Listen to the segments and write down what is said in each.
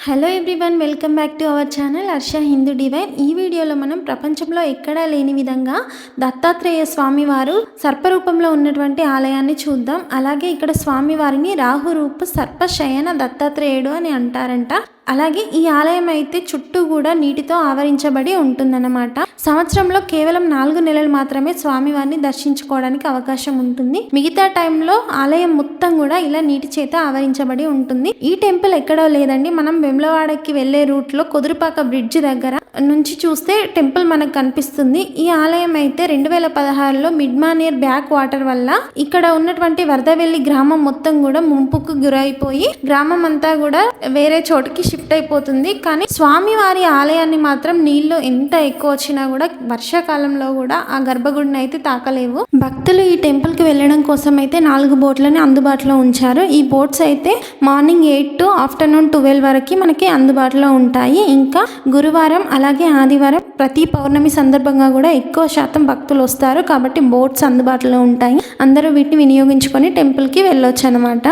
Hello everyone, welcome back to our channel Harsha Hindu divine. ఈ వీడియోలో మనం ప్రపంచంలో ఎక్కడా లేని విధంగా దత్తాత్రేయ స్వామివారు సర్పరూపంలో ఉన్నటువంటి ఆలయాన్ని చూద్దాం. అలాగే ఇక్కడ స్వామివారిని రాహురూప సర్పశయన దత్తాత్రేయుడు అని అంటారంట. అలాగే ఈ ఆలయం అయితే చుట్టూ కూడా నీటితో ఆవరించబడి ఉంటుందన్నమాట. సంవత్సరంలో కేవలం 4 నెలలు మాత్రమే స్వామివారిని దర్శించుకోవడానికి అవకాశం ఉంటుంది. మిగతా టైంలో ఆలయం మొత్తం కూడా ఇలా నీటి చేత ఆవరించబడి ఉంటుంది. ఈ టెంపుల్ ఎక్కడో లేదండి, మనం వెమ్లవాడకి వెళ్లే రూట్ లో కుదురుపాక బ్రిడ్జ్ దగ్గర నుంచి చూస్తే టెంపుల్ మనకు కనిపిస్తుంది. ఈ ఆలయం అయితే 2016లో మిడ్మానేర్ బ్యాక్ వాటర్ వల్ల ఇక్కడ ఉన్నటువంటి వరదవెల్లి గ్రామం మొత్తం కూడా ముంపుకు గురైపోయి గ్రామం అంతా కూడా వేరే చోటుకి షిఫ్ట్ అయిపోతుంది. కానీ స్వామివారి ఆలయాన్ని మాత్రం నీళ్లు ఎంత ఎక్కువ వచ్చినా కూడా వర్షాకాలంలో కూడా ఆ గర్భగుడిని అయితే తాకలేవు. భక్తులు ఈ టెంపుల్ కి వెళ్ళడం కోసం అయితే 4 బోట్లని అందుబాటులో ఉంచారు. ఈ బోట్స్ అయితే మార్నింగ్ 8 to ఆఫ్టర్నూన్ 12 వరకు మనకి అందుబాటులో ఉంటాయి. ఇంకా గురువారం అలాగే ఆదివారం ప్రతి పౌర్ణమి సందర్భంగా కూడా ఎక్కువ శాతం భక్తులు వస్తారు కాబట్టి బోట్స్ అందుబాటులో ఉంటాయి. అందరూ వీటిని వినియోగించుకొని టెంపుల్కి వెళ్ళొచ్చు అనమాట.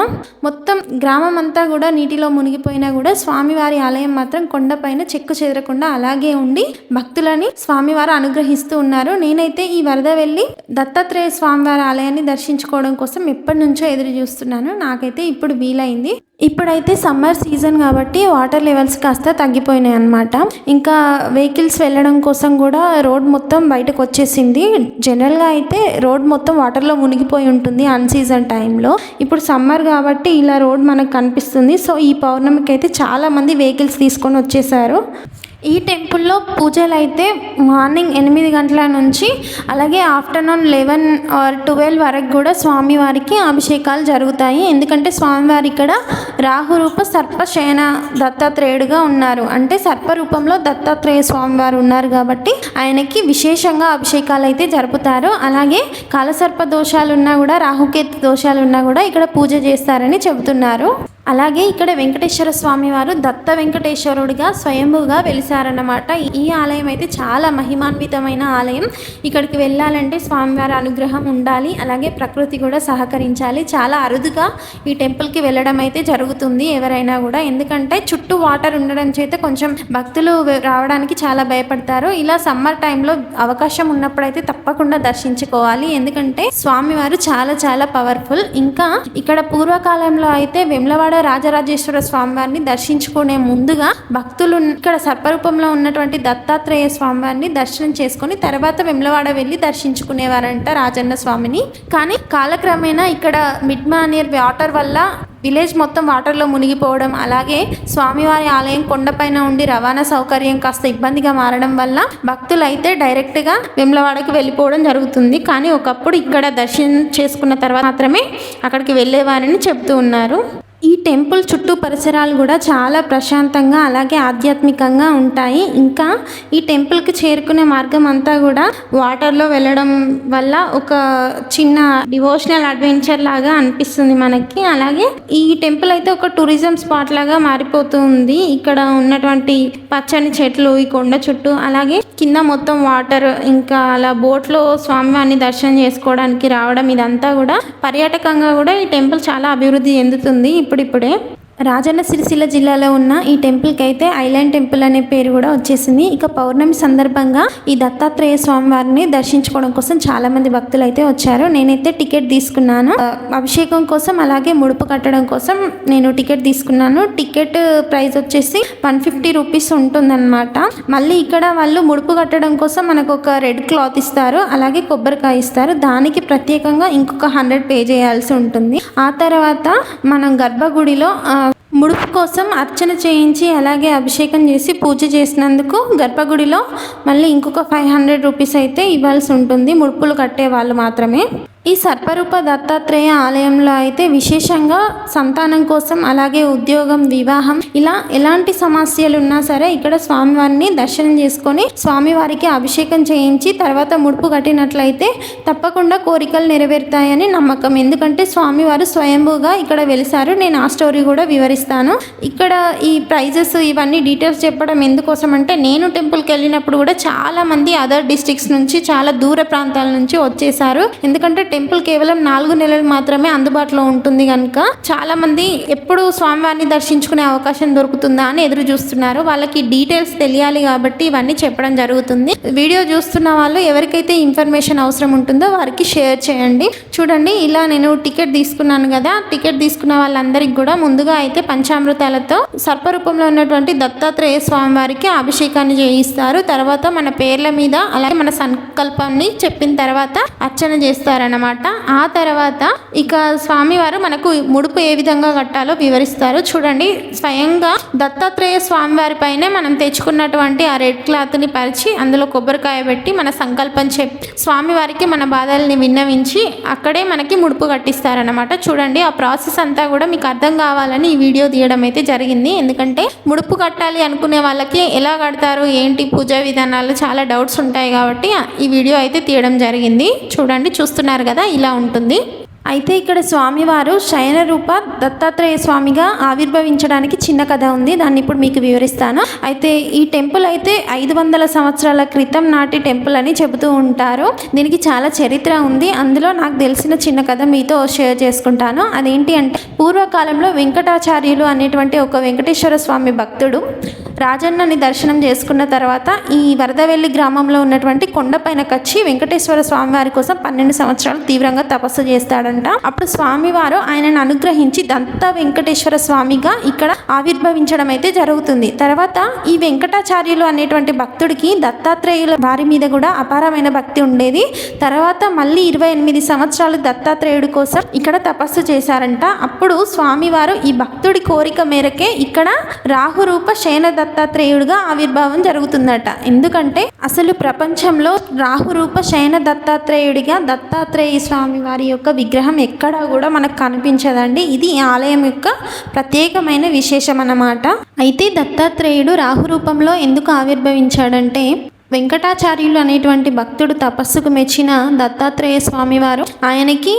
మొత్తం గ్రామం అంతా కూడా నీటిలో మునిగిపోయినా కూడా స్వామివారి ఆలయం మాత్రం కొండపైన చెక్కు చెదరకుండా అలాగే ఉండి భక్తులని స్వామివారు అనుగ్రహిస్తూ ఉన్నారు. నేనైతే ఈ వరద వెళ్ళి దత్తాత్రేయ స్వామివారి ఆలయాన్ని దర్శించుకోవడం కోసం ఎప్పటి నుంచో ఎదురు చూస్తున్నాను. నాకైతే ఇప్పుడు వీలైంది. ఇప్పుడైతే సమ్మర్ సీజన్ కాబట్టి వాటర్ లెవెల్స్ కాస్త తగ్గిపోయినాయి అన్నమాట. ఇంకా వెహికల్స్ వెళ్ళడం కోసం కూడా రోడ్ మొత్తం బయటకు వచ్చేసింది. జనరల్గా అయితే రోడ్ మొత్తం వాటర్లో మునిగిపోయి ఉంటుంది అన్ సీజన్ టైంలో. ఇప్పుడు సమ్మర్ కాబట్టి ఇలా రోడ్ మనకు కనిపిస్తుంది. సో ఈ పౌర్ణమికి అయితే చాలామంది వెహికల్స్ తీసుకొని వచ్చేసారు. ఈ టెంపుల్లో పూజలు అయితే మార్నింగ్ 8 గంటల నుంచి అలాగే ఆఫ్టర్నూన్ 11 or 12 వరకు కూడా స్వామివారికి అభిషేకాలు జరుగుతాయి. ఎందుకంటే స్వామివారి ఇక్కడ రాహురూప సర్పశయన దత్తాత్రేయుడుగా ఉన్నారు. అంటే సర్పరూపంలో దత్తాత్రేయ స్వామివారు ఉన్నారు కాబట్టి ఆయనకి విశేషంగా అభిషేకాలు అయితే జరుపుతారు. అలాగే కాలసర్ప దోషాలున్నా కూడా రాహుకేతు దోషాలున్నా కూడా ఇక్కడ పూజ చేస్తారని చెబుతున్నారు. అలాగే ఇక్కడ వెంకటేశ్వర స్వామి వారు దత్త వెంకటేశ్వరుడిగా స్వయంభూగా వెలిసారన్నమాట. ఈ ఆలయం అయితే చాలా మహిమాన్వితమైన ఆలయం. ఇక్కడికి వెళ్ళాలంటే స్వామివారి అనుగ్రహం ఉండాలి, అలాగే ప్రకృతి కూడా సహకరించాలి. చాలా అరుదుగా ఈ టెంపుల్కి వెళ్ళడం అయితే జరుగుతుంది ఎవరైనా కూడా. ఎందుకంటే చుట్టూ వాటర్ ఉండడం చేత కొంచెం భక్తులు రావడానికి చాలా భయపడతారు. ఇలా సమ్మర్ టైంలో అవకాశం ఉన్నప్పుడైతే తప్పకుండా దర్శించుకోవాలి. ఎందుకంటే స్వామివారు చాలా చాలా పవర్ఫుల్. ఇంకా ఇక్కడ పూర్వకాలంలో అయితే వెమ్లవాడ రాజరాజేశ్వర స్వామివారిని దర్శించుకునే ముందుగా భక్తులు ఇక్కడ సర్పరూపంలో ఉన్నటువంటి దత్తాత్రేయ స్వామివారిని దర్శనం చేసుకుని తర్వాత వెమ్లవాడ వెళ్ళి దర్శించుకునేవారంట రాజన్న స్వామిని. కానీ కాలక్రమేణా ఇక్కడ మిడ్మానేర్ వాటర్ వల్ల విలేజ్ మొత్తం వాటర్లో మునిగిపోవడం, అలాగే స్వామివారి ఆలయం కొండపైన ఉండి రవాణా సౌకర్యం కాస్త ఇబ్బందిగా మారడం వల్ల భక్తులు అయితే డైరెక్ట్గా వెమ్లవాడకు వెళ్ళిపోవడం జరుగుతుంది. కానీ ఒకప్పుడు ఇక్కడ దర్శనం చేసుకున్న తర్వాత మాత్రమే అక్కడికి వెళ్ళేవారని చెప్తూ ఉన్నారు. ఈ టెంపుల్ చుట్టూ పరిసరాలు కూడా చాలా ప్రశాంతంగా అలాగే ఆధ్యాత్మికంగా ఉంటాయి. ఇంకా ఈ టెంపుల్కి చేరుకునే మార్గం అంతా కూడా వాటర్లో వెళ్ళడం వల్ల ఒక చిన్న డివోషనల్ అడ్వెంచర్ లాగా అనిపిస్తుంది మనకి. అలాగే ఈ టెంపుల్ అయితే ఒక టూరిజం స్పాట్ లాగా మారిపోతుంది. ఇక్కడ ఉన్నటువంటి పచ్చని చెట్లు, ఈ కొండ చుట్టూ, అలాగే కింద మొత్తం వాటర్, ఇంకా అలా బోట్లో స్వామివారిని దర్శనం చేసుకోవడానికి రావడం, ఇదంతా కూడా పర్యాటకంగా కూడా ఈ టెంపుల్ చాలా అభివృద్ధి చెందుతుంది ఇప్పుడిప్పుడే. రాజన్న సిరిసిల్ల జిల్లాలో ఉన్న ఈ టెంపుల్కి అయితే ఐలాండ్ టెంపుల్ అనే పేరు కూడా వచ్చేసింది. ఇక పౌర్ణమి సందర్భంగా ఈ దత్తాత్రేయ స్వామివారిని దర్శించుకోవడం కోసం చాలా మంది భక్తులు అయితే వచ్చారు. నేనైతే టికెట్ తీసుకున్నాను అభిషేకం కోసం, అలాగే ముడుపు కట్టడం కోసం నేను టికెట్ తీసుకున్నాను. టికెట్ ప్రైస్ వచ్చేసి 150 రూపీస్ ఉంటుందన్నమాట. మళ్ళీ ఇక్కడ వాళ్ళు ముడుపు కట్టడం కోసం మనకు ఒక రెడ్ క్లాత్ ఇస్తారు, అలాగే కొబ్బరికాయ ఇస్తారు. దానికి ప్రత్యేకంగా ఇంకొక 100 పే చేయాల్సి ఉంటుంది. ఆ తర్వాత మనం గర్భగుడిలో ముడుపు కోసం అర్చన చేయించి అలాగే అభిషేకం చేసి పూజ చేసినందుకు గర్భగుడిలో మళ్ళీ ఇంకొక 500 రూపీస్ అయితే ఇవ్వాల్సి ఉంటుంది, ముడుపులు కట్టే వాళ్ళు మాత్రమే. ఈ సర్పరూప దత్తాత్రేయ ఆలయంలో అయితే విశేషంగా సంతానం కోసం, అలాగే ఉద్యోగం, వివాహం, ఇలా ఎలాంటి సమస్యలు ఉన్నా సరే ఇక్కడ స్వామివారిని దర్శనం చేసుకొని స్వామివారికి అభిషేకం చేయించి తర్వాత ముడుపు కట్టినట్లయితే తప్పకుండా కోరికలు నెరవేరుతాయని నమ్మకం. ఎందుకంటే స్వామివారు స్వయంభూగా ఇక్కడ వెలిసారు. నేను ఆ స్టోరీ కూడా వివరిస్తాను. ఇక్కడ ఈ ప్రైజెస్ ఇవన్నీ డీటెయిల్స్ చెప్పడం ఎందుకోసం అంటే, నేను టెంపుల్కి వెళ్ళినప్పుడు కూడా చాలా మంది అదర్ డిస్ట్రిక్ట్స్ నుంచి, చాలా దూర ప్రాంతాల నుంచి వచ్చేసారు. ఎందుకంటే టెంపుల్ కేవలం 4 నెలలు మాత్రమే అందుబాటులో ఉంటుంది కనుక చాలా మంది ఎప్పుడు స్వామివారిని దర్శించుకునే అవకాశం దొరుకుతుందా అని ఎదురు చూస్తున్నారు. వాళ్ళకి డీటెయిల్స్ తెలియాలి కాబట్టి ఇవన్నీ చెప్పడం జరుగుతుంది. వీడియో చూస్తున్న వాళ్ళు ఎవరికైతే ఇన్ఫర్మేషన్ అవసరం ఉంటుందో వారికి షేర్ చేయండి. చూడండి, ఇలా నేను టికెట్ తీసుకున్నాను కదా, టికెట్ తీసుకున్న వాళ్ళందరికీ కూడా ముందుగా అయితే పంచామృతాలతో సర్పరూపంలో ఉన్నటువంటి దత్తాత్రేయ స్వామి వారికి అభిషేకాన్ని చేయిస్తారు. తర్వాత మన పేర్ల మీద అలాగే మన సంకల్పాన్ని చెప్పిన తర్వాత అర్చన చేస్తారన్నమాట. ఆ తర్వాత ఇక స్వామివారు మనకు ముడుపు ఏ విధంగా కట్టాలో వివరిస్తారు. చూడండి, స్వయంగా దత్తాత్రేయ స్వామివారి పైనే మనం తెచ్చుకున్నటువంటి ఆ రెడ్ క్లాత్ని పరిచి అందులో కొబ్బరికాయ పెట్టి మన సంకల్పం చెప్పి స్వామివారికి మన బాధల్ని విన్నవించి అక్కడే మనకి ముడుపు కట్టిస్తారన్నమాట. చూడండి, ఆ ప్రాసెస్ అంతా కూడా మీకు అర్థం కావాలని ఈ వీడియో తీయడం అయితే జరిగింది. ఎందుకంటే ముడుపు కట్టాలి అనుకునే వాళ్ళకి ఎలా కడతారు, ఏంటి పూజా విధానాలు చాలా డౌట్స్ ఉంటాయి కాబట్టి ఈ వీడియో అయితే తీయడం జరిగింది. చూడండి, చూస్తున్నారు కదా, ఇలా ఉంటుంది. అయితే ఇక్కడ స్వామివారు శయన రూప దత్తాత్రేయ స్వామిగా ఆవిర్భవించడానికి చిన్న కథ ఉంది. దాన్ని ఇప్పుడు మీకు వివరిస్తాను. అయితే ఈ టెంపుల్ అయితే 500 సంవత్సరాల క్రితం నాటి టెంపుల్ అని చెబుతూ ఉంటారు. దీనికి చాలా చరిత్ర ఉంది. అందులో నాకు తెలిసిన చిన్న కథ మీతో షేర్ చేసుకుంటాను. అదేంటి అంటే, పూర్వకాలంలో వెంకటాచార్యులు అనేటువంటి ఒక వెంకటేశ్వర స్వామి భక్తుడు రాజన్నని దర్శనం చేసుకున్న తర్వాత ఈ వరదవెల్లి గ్రామంలో ఉన్నటువంటి కొండపైన కచ్చి వెంకటేశ్వర స్వామివారి కోసం 12 సంవత్సరాలు తీవ్రంగా తపస్సు చేస్తాడంట. అప్పుడు స్వామివారు ఆయనను అనుగ్రహించి దత్త వెంకటేశ్వర స్వామిగా ఇక్కడ ఆవిర్భవించడం అయితే జరుగుతుంది. తర్వాత ఈ వెంకటాచార్యులు అనేటువంటి భక్తుడికి దత్తాత్రేయుల వారి మీద కూడా అపారమైన భక్తి ఉండేది. తర్వాత మళ్ళీ 28 సంవత్సరాలు దత్తాత్రేయుడి కోసం ఇక్కడ తపస్సు చేశారంట. అప్పుడు స్వామివారు ఈ భక్తుడి కోరిక మేరకే ఇక్కడ రాహురూప శయన దత్తాత్రేయుడిగా ఆవిర్భావం జరుగుతుందట. ఎందుకంటే అసలు ప్రపంచంలో రాహురూప శయన దత్తాత్రేయుడిగా దత్తాత్రేయ స్వామి వారి యొక్క విగ్రహం ఎక్కడా కూడా మనకు కనిపించదండి. ఇది ఈ ఆలయం యొక్క ప్రత్యేకమైన విశేషం అన్నమాట. అయితే దత్తాత్రేయుడు రాహు రూపంలో ఎందుకు ఆవిర్భవించాడంటే, వెంకటాచార్యులు అనేటువంటి భక్తుడు తపస్సుకు మెచ్చిన దత్తాత్రేయ స్వామి వారు ఆయనకి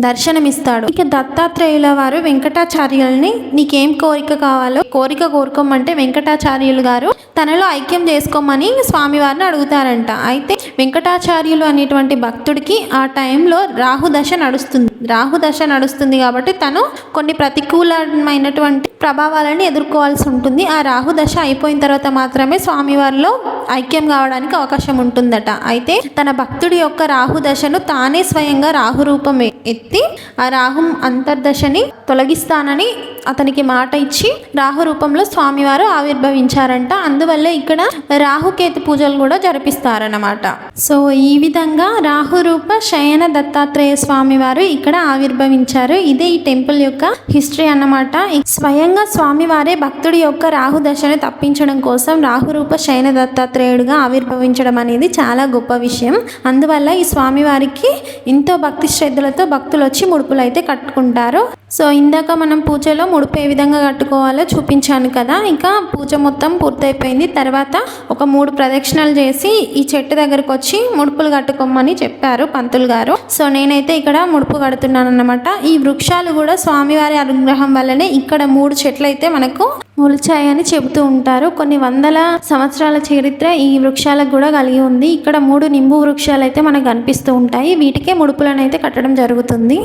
దర్శనమిస్తాడు. ఇక దత్తాత్రేయుల వారు వెంకటాచార్యుల్ని నీకేం కోరిక కావాలో కోరిక కోరుకోమంటే వెంకటాచార్యులు గారు తనలో ఐక్యం చేసుకోమని స్వామివారిని అడుగుతారంట. అయితే వెంకటాచార్యులు అనేటువంటి భక్తుడికి ఆ టైంలో రాహుదశ నడుస్తుంది కాబట్టి తను కొన్ని ప్రతికూలమైనటువంటి ప్రభావాలను ఎదుర్కోవాల్సి ఉంటుంది. ఆ రాహుదశ అయిపోయిన తర్వాత మాత్రమే స్వామివారిలో ఐక్యం కావడానికి అవకాశం ఉంటుందట. అయితే తన భక్తుడి యొక్క రాహుదశను తానే స్వయంగా రాహు రూపం ఎత్తి ఆ రాహు అంతర్దశని తొలగిస్తానని అతనికి మాట ఇచ్చి రాహు రూపంలో స్వామివారు ఆవిర్భవించారంట. అందువల్లే ఇక్కడ రాహుకేతు పూజలు కూడా జరిపిస్తారన్నమాట. సో ఈ విధంగా రాహు రూప శయన దత్తాత్రేయ స్వామివారు ఇక్కడ ఆవిర్భవించారు. ఇదే ఈ టెంపుల్ యొక్క హిస్టరీ అన్నమాట. స్వయంగా స్వామివారే భక్తుడి యొక్క రాహు దశను తప్పించడం కోసం రాహురూప శయన దత్తాత్రేయుడిగా ఆవిర్భవించడం అనేది చాలా గొప్ప విషయం. అందువల్ల ఈ స్వామివారికి ఎంతో భక్తి శ్రద్ధలతో భక్తులు వచ్చి ముడుపులు అయితే కట్టుకుంటారు. సో ఇందాక మనం పూజలో ముడుపు ఏ విధంగా కట్టుకోవాలో చూపించాను కదా. ఇంకా పూజ మొత్తం పూర్తయిపోయింది. తర్వాత ఒక 3 ప్రదక్షిణలు చేసి ఈ చెట్టు దగ్గరకు వచ్చి ముడుపులు కట్టుకోమని చెప్పారు పంతులు గారు. సో నేనైతే ఇక్కడ ముడుపు కడుతున్నాను అన్నమాట. ఈ వృక్షాలు కూడా స్వామివారి అనుగ్రహం వల్లనే ఇక్కడ 3 చెట్లు అయితే మనకు మొలిచాయని చెబుతూ ఉంటారు. కొన్ని వందల సంవత్సరాల చరిత్ర ఈ వృక్షాలకు కూడా కలిగి ఉంది. ఇక్కడ 3 నింబు వృక్షాలు అయితే మనకు కనిపిస్తూ ఉంటాయి. వీటికే ముడుపులను అయితే కట్టడం జరుగుతుంది.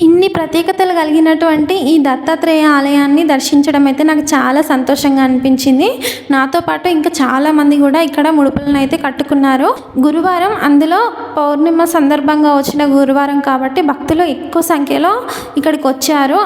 ఇన్ని ప్రత్యేకతలు కలిగినటువంటి ఈ దత్తాత్రేయ ఆలయాన్ని దర్శించడం అయితే నాకు చాలా సంతోషంగా అనిపించింది. నాతో పాటు ఇంకా చాలామంది కూడా ఇక్కడ ముడుపులను అయితే కట్టుకున్నారు. గురువారం, అందులో పౌర్ణిమ సందర్భంగా వచ్చిన గురువారం కాబట్టి భక్తులు ఎక్కువ సంఖ్యలో ఇక్కడికి వచ్చారు.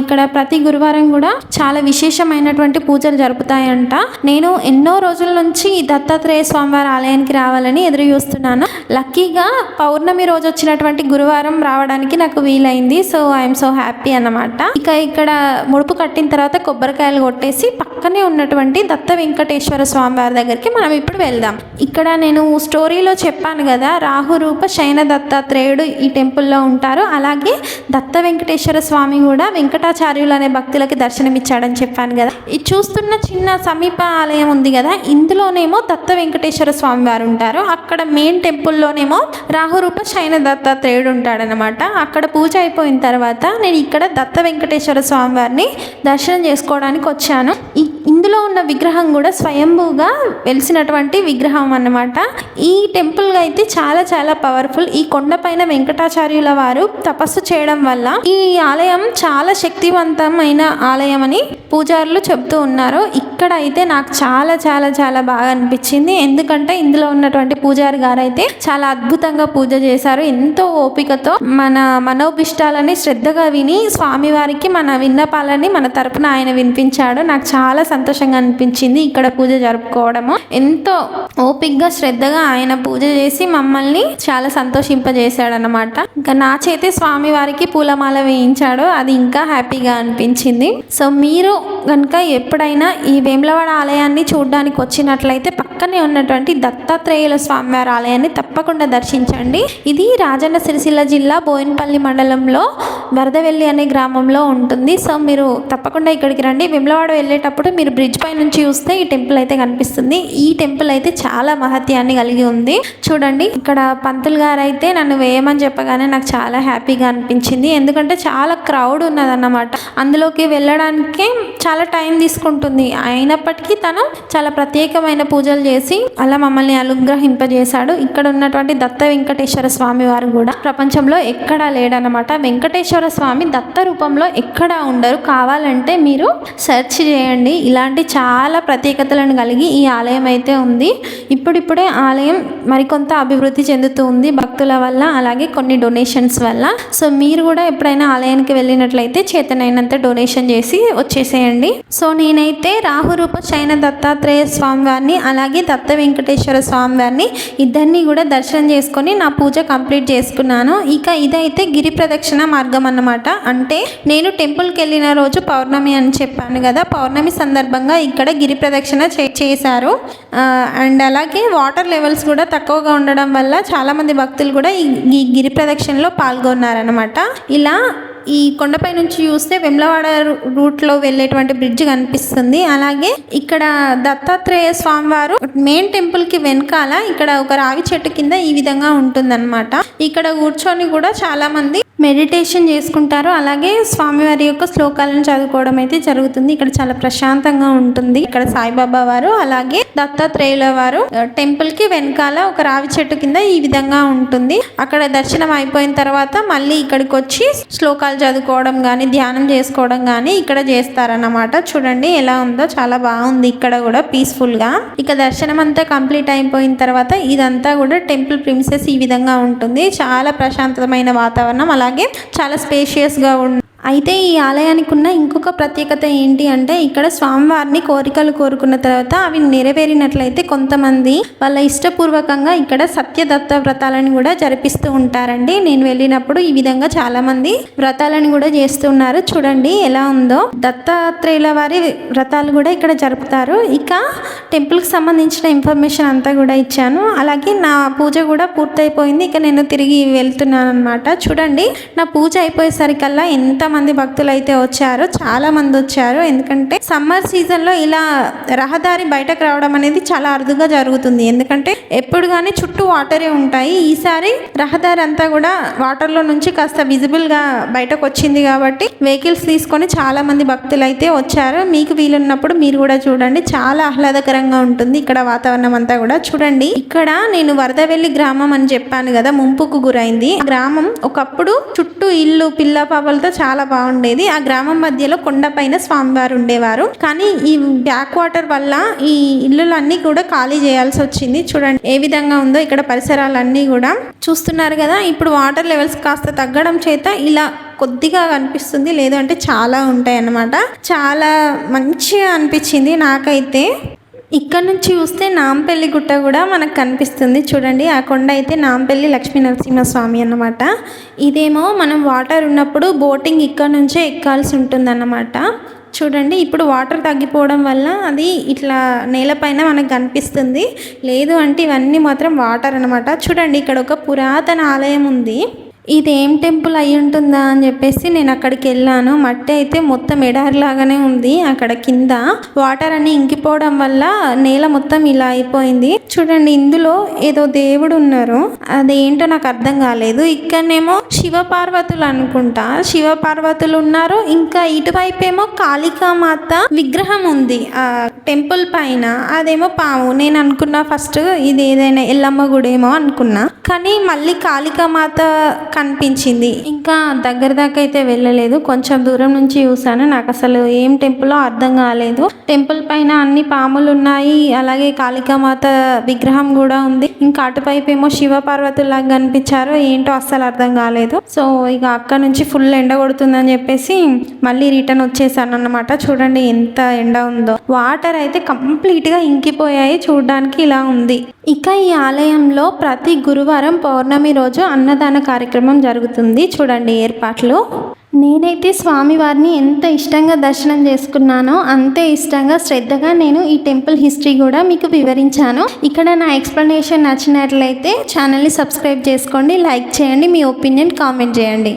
ఇక్కడ ప్రతి గురువారం కూడా చాలా విశేషమైనటువంటి పూజలు జరుపుతాయంట. నేను ఎన్నో రోజుల నుంచి ఈ దత్తాత్రేయ స్వామివారి ఆలయానికి రావాలని ఎదురు చూస్తున్నాను. లక్కీగా పౌర్ణమి రోజు వచ్చినటువంటి గురువారం రావడానికి నాకు వీలైంది. సో ఐఎమ్ సో హ్యాపీ అన్నమాట. ఇక ఇక్కడ ముడుపు కట్టిన తర్వాత కొబ్బరికాయలు కొట్టేసి పక్కనే ఉన్నటువంటి దత్త వెంకటేశ్వర స్వామి వారి దగ్గరికి మనం ఇప్పుడు వెళ్దాం. ఇక్కడ నేను స్టోరీలో చెప్పాను కదా, రాహురూప శయన దత్తాత్రేయుడు ఈ టెంపుల్లో ఉంటారు. అలాగే దత్త వెంకటేశ్వర స్వామి కూడా వెంకటాచార్యులు అనే భక్తులకి దర్శనమిచ్చాడని చెప్పాను కదా. ఇది చూస్తున్న చిన్న సమీప ఆలయం ఉంది కదా, ఇందులోనేమో దత్త వెంకటేశ్వర స్వామి వారు ఉంటారు. అక్కడ మెయిన్ టెంపుల్లోనేమో రాహురూప శయన దత్తాత్రేయుడు ఉంటాడనమాట. అక్కడ పూజ అయిపోయిన తర్వాత నేను ఇక్కడ దత్త వెంకటేశ్వర స్వామి వారిని దర్శనం చేసుకోవడానికి వచ్చాను. ఇందులో ఉన్న విగ్రహం కూడా స్వయంభూగా వెలిసినటువంటి విగ్రహం అన్నమాట. ఈ టెంపుల్ అయితే చాలా చాలా పవర్ఫుల్. ఈ కొండపైన వెంకటాచార్యుల వారు తపస్సు చేయడం వల్ల ఈ ఆలయం చాలా శక్తివంతమైన ఆలయం అని పూజారులు చెప్తూ ఉన్నారు. ఇక్కడ అయితే నాకు చాలా చాలా చాలా బాగా అనిపించింది. ఎందుకంటే ఇందులో ఉన్నటువంటి పూజారి గారు అయితే చాలా అద్భుతంగా పూజ చేశారు. ఎంతో ఓపికతో మన మనోభిష్టాలని శ్రద్ధగా విని స్వామివారికి మన విన్నపాలని మన తరపున ఆయన వినిపించాడు. నాకు చాలా సంతోషంగా అనిపించింది ఇక్కడ పూజ జరుపుకోవడము. ఎంతో ఓపికగా శ్రద్ధగా ఆయన పూజ చేసి మమ్మల్ని చాలా సంతోషింపజేశాడు అన్నమాట. ఇంకా నా చేతే స్వామివారికి పూలమాల వేయించాడు. అది ఇంకా హ్యాపీగా అనిపించింది. సో మీరు కనుక ఎప్పుడైనా ఈ వేములవాడ ఆలయాన్ని చూడడానికి వచ్చినట్లయితే పక్కనే ఉన్నటువంటి దత్తాత్రేయుల స్వామివారి ఆలయాన్ని తప్పకుండా దర్శించండి. ఇది రాజన్న సిరిసిల్ల జిల్లా బోయినపల్లి మండలంలో వరదవెల్లి అనే గ్రామంలో ఉంటుంది. సో మీరు తప్పకుండా ఇక్కడికి రండి. వేములవాడ వెళ్ళేటప్పుడు మీరు బ్రిడ్జ్ పై నుంచి చూస్తే ఈ టెంపుల్ అయితే కనిపిస్తుంది. ఈ టెంపుల్ అయితే చాలా మహత్యాన్ని కలిగి ఉంది. చూడండి, ఇక్కడ పంతులు గారు అయితే నన్ను వేయమని చెప్పగానే నాకు చాలా హ్యాపీగా అనిపించింది. ఎందుకంటే చాలా క్రౌడ్ ఉన్నదన్నమాట. అందులోకి వెళ్ళడానికి చాలా టైం తీసుకుంటుంది. అయినప్పటికీ తను చాలా ప్రత్యేకమైన పూజలు చేసి అలా మమ్మల్ని అనుగ్రహింపజేశాడు. ఇక్కడ ఉన్నటువంటి దత్త వెంకటేశ్వర స్వామి వారు కూడా ప్రపంచంలో ఎక్కడా లేడనమాట. వెంకటేశ్వర స్వామి దత్త రూపంలో ఎక్కడా ఉండరు. కావాలంటే మీరు సెర్చ్ చేయండి. ఇలాంటి చాలా ప్రత్యేకతలను కలిగి ఈ ఆలయం అయితే ఉంది. ఇప్పుడిప్పుడే ఆలయం మరికొంత అభివృద్ధి చెందుతూ ఉంది భక్తుల వల్ల, అలాగే కొన్ని డొనేషన్స్ వల్ల. సో మీరు కూడా ఎప్పుడైనా ఆలయానికి వెళ్ళినట్లయితే చేతనైనంత డొనేషన్ చేసి వచ్చేసేయండి. సో నేనైతే రాహురూప శయన దత్తాత్రేయ స్వామి వారిని అలాగే దత్త వెంకటేశ్వర స్వామి వారిని ఇద్దరిని కూడా దర్శనం చేసుకొని నా పూజ కంప్లీట్ చేసుకున్నాను. ఇక ఇదైతే గిరి ప్రదక్షిణ మార్గం అన్నమాట. అంటే నేను టెంపుల్కి వెళ్ళిన రోజు పౌర్ణమి అని చెప్పాను కదా, పౌర్ణమి సందర్భంగా ఇక్కడ గిరి ప్రదక్షిణ చేశారు. అండ్ అలాగే వాటర్ లెవెల్స్ కూడా తక్కువగా ఉండడం వల్ల చాలామంది భక్తులు కూడా ఈ గిరి ప్రదక్షిణలో పాల్గొన్నారనమాట. ఇలా ఈ కొండపై నుంచి చూస్తే వేములవాడ రూట్లో వెళ్ళేటువంటి బ్రిడ్జ్ కనిపిస్తుంది. అలాగే ఇక్కడ దత్తాత్రేయ స్వామివారు మెయిన్ టెంపుల్కి వెనకాల ఇక్కడ ఒక రావి చెట్టు కింద ఈ విధంగా ఉంటుందన్నమాట. ఇక్కడ కూర్చొని కూడా చాలామంది మెడిటేషన్ చేసుకుంటారు. అలాగే స్వామివారి యొక్క శ్లోకాలను చదువుకోవడం అయితే జరుగుతుంది. ఇక్కడ చాలా ప్రశాంతంగా ఉంటుంది. ఇక్కడ సాయిబాబా వారు అలాగే దత్తాత్రేయుల వారు టెంపుల్కి వెనకాల ఒక రావి చెట్టు కింద ఈ విధంగా ఉంటుంది. అక్కడ దర్శనం అయిపోయిన తర్వాత మళ్ళీ ఇక్కడికి వచ్చి శ్లోకాలు చదువుకోవడం కానీ ధ్యానం చేసుకోవడం కానీ ఇక్కడ చేస్తారన్నమాట. చూడండి ఎలా ఉందో, చాలా బాగుంది. ఇక్కడ కూడా పీస్ఫుల్గా. ఇక దర్శనం అంతా కంప్లీట్ అయిపోయిన తర్వాత ఇదంతా కూడా టెంపుల్ ప్రిమిసెస్ ఈ విధంగా ఉంటుంది. చాలా ప్రశాంతమైన వాతావరణం, అలాగే చాలా స్పేషియస్గా ఉంది. అయితే ఈ ఆలయానికి ఉన్న ఇంకొక ప్రత్యేకత ఏంటి అంటే ఇక్కడ స్వామివారిని కోరికలు కోరుకున్న తర్వాత అవి నెరవేరినట్లయితే కొంతమంది వాళ్ళ ఇష్టపూర్వకంగా ఇక్కడ సత్యదత్త వ్రతాలను కూడా జరిపిస్తూ ఉంటారండి. నేను వెళ్ళినప్పుడు ఈ విధంగా చాలా మంది వ్రతాలను కూడా చేస్తున్నారు. చూడండి ఎలా ఉందో. దత్తాత్రేయుల వారి వ్రతాలు కూడా ఇక్కడ జరుపుతారు. ఇక టెంపుల్కి సంబంధించిన ఇన్ఫర్మేషన్ అంతా కూడా ఇచ్చాను. అలాగే నా పూజ కూడా పూర్తయిపోయింది. ఇక నేను తిరిగి వెళ్తున్నాను అనమాట. చూడండి, నా పూజ అయిపోయేసరికల్లా ఎంత మంది భక్తులు అయితే వచ్చారు, చాలా మంది వచ్చారు. ఎందుకంటే సమ్మర్ సీజన్ లో ఇలా రహదారి బయటకు రావడం అనేది చాలా అరుదుగా జరుగుతుంది. ఎందుకంటే ఎప్పుడు కానీ చుట్టూ వాటరే ఉంటాయి. ఈసారి రహదారి అంతా కూడా వాటర్ లో నుంచి కాస్త విజిబుల్ గా బయటకు వచ్చింది కాబట్టి వెహికల్స్ తీసుకొని చాలా మంది భక్తులు అయితే వచ్చారు. మీకు వీలున్నప్పుడు మీరు కూడా చూడండి, చాలా ఆహ్లాదకరంగా ఉంటుంది ఇక్కడ వాతావరణం అంతా కూడా. చూడండి, ఇక్కడ నేను వరదవెల్లి గ్రామం అని చెప్పాను కదా, ముంపుకు గురైంది. గ్రామం ఒకప్పుడు చుట్టూ ఇల్లు పిల్ల పాపలతో చాలా బాగుండేది. ఆ గ్రామం మధ్యలో కొండపైన స్వామివారు ఉండేవారు. కానీ ఈ బ్యాక్ వాటర్ వల్ల ఈ ఇల్లులన్నీ కూడా ఖాళీ చేయాల్సి వచ్చింది. చూడండి ఏ విధంగా ఉందో ఇక్కడ పరిసరాలన్నీ కూడా చూస్తున్నారు కదా. ఇప్పుడు వాటర్ లెవెల్స్ కాస్త తగ్గడం చేత ఇలా కొద్దిగా కనిపిస్తుంది, లేదు అంటే చాలా ఉంటాయి అన్నమాట. చాలా మంచిగా అనిపించింది నాకైతే. ఇక్కడ నుంచి చూస్తే నాంపల్లి గుట్ట కూడా మనకు కనిపిస్తుంది. చూడండి, ఆ కొండ అయితే నాంపల్లి లక్ష్మీ నరసింహస్వామి అన్నమాట. ఇదేమో మనం వాటర్ ఉన్నప్పుడు బోటింగ్ ఇక్కడ నుంచే ఎక్కాల్సి ఉంటుందన్నమాట. చూడండి, ఇప్పుడు వాటర్ తగ్గిపోవడం వల్ల అది ఇట్లా నేలపైన మనకు కనిపిస్తుంది. లేదు అంటే ఇవన్నీ మాత్రం వాటర్ అన్నమాట. చూడండి, ఇక్కడ ఒక పురాతన ఆలయం ఉంది. ఇది ఏం టెంపుల్ అయి ఉంటుందా అని చెప్పేసి నేను అక్కడికి వెళ్ళాను. మట్టి అయితే మొత్తం ఎడారిలాగానే ఉంది. అక్కడ కింద వాటర్ అన్ని ఇంకిపోవడం వల్ల నేల మొత్తం ఇలా అయిపోయింది. చూడండి, ఇందులో ఏదో దేవుడు ఉన్నారు, అదేంటో నాకు అర్థం కాలేదు. ఇక్కడనేమో శివ పార్వతులు అనుకుంటా, శివ పార్వతులు ఉన్నారు. ఇంకా ఇటువైపు ఏమో కాళికామాత విగ్రహం ఉంది ఆ టెంపుల్ పైన. అదేమో పాము. నేను అనుకున్నా ఫస్ట్ ఇది ఏదైనా ఎల్లమ్మ గుడేమో అనుకున్నా, కానీ మళ్ళీ కాళికామాత కనిపించింది. ఇంకా దగ్గర దాకా అయితే వెళ్ళలేదు, కొంచెం దూరం నుంచి చూసాను. నాకు అసలు ఏం టెంపుల్లో అర్థం కాలేదు. టెంపుల్ పైన అన్ని పాములు ఉన్నాయి, అలాగే కాళికామాత విగ్రహం కూడా ఉంది. ఇంకా అటువైపు ఏమో శివ పార్వతుల్లాగా కనిపించారు, ఏంటో అస్సలు అర్థం కాలేదు. సో ఇక అక్కడ నుంచి ఫుల్ ఎండ కొడుతుందని చెప్పేసి మళ్ళీ రిటర్న్ వచ్చేసాను అన్నమాట. చూడండి ఎంత ఎండ ఉందో. వాటర్ అయితే కంప్లీట్గా ఇంకిపోయాయి, చూడడానికి ఇలా ఉంది. ఇక ఈ ఆలయంలో ప్రతి గురువారం పౌర్ణమి రోజు అన్నదాన కార్యక్రమం జరుగుతుంది. చూడండి ఏర్పాట్లు. నేనైతే స్వామివారిని ఎంత ఇష్టంగా దర్శనం చేసుకున్నానో అంతే ఇష్టంగా శ్రద్ధగా నేను ఈ టెంపుల్ హిస్టరీ కూడా మీకు వివరించాను. ఇక్కడ నా ఎక్స్ప్లెనేషన్ నచ్చినట్లయితే ఛానల్ని సబ్స్క్రైబ్ చేసుకోండి, లైక్ చేయండి, మీ ఒపీనియన్ కామెంట్ చేయండి.